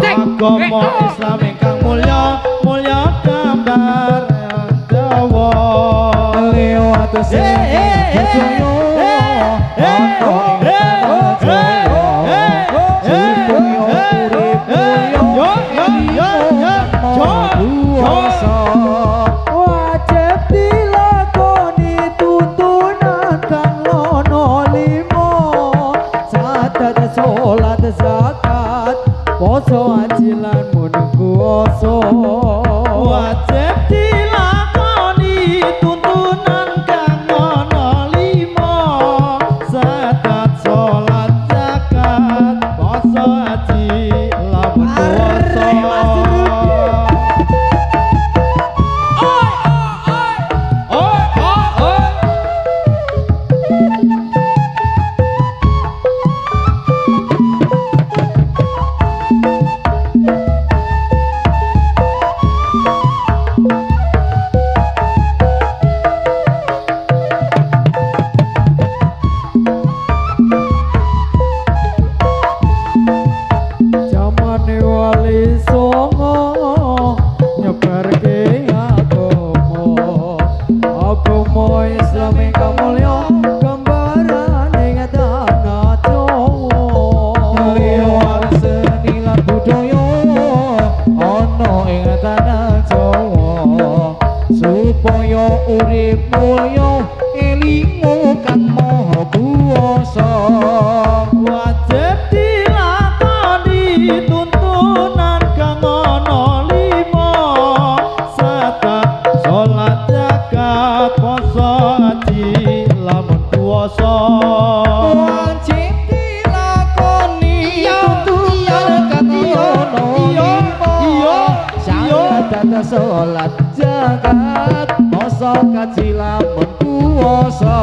agama Islam ingkang mulya mulya gambar Jawa liwat sedaya wajib dilakoni tuntunan kang lono limo sadat salat zakat poso haji lan munkuwasa wajib dilakoni tuntunan kang ana lima zakat salat zakat poso haji lan munkuwasa supaya urip mulya elingo kang maha kuwasa wajib dilakoni tuntunan kang ana lima zakat salat zakat poso haji lamun kuwasa wajib dilakoni tuntunan kang ana lima zakat salat zakat poso haji lamun kuwasa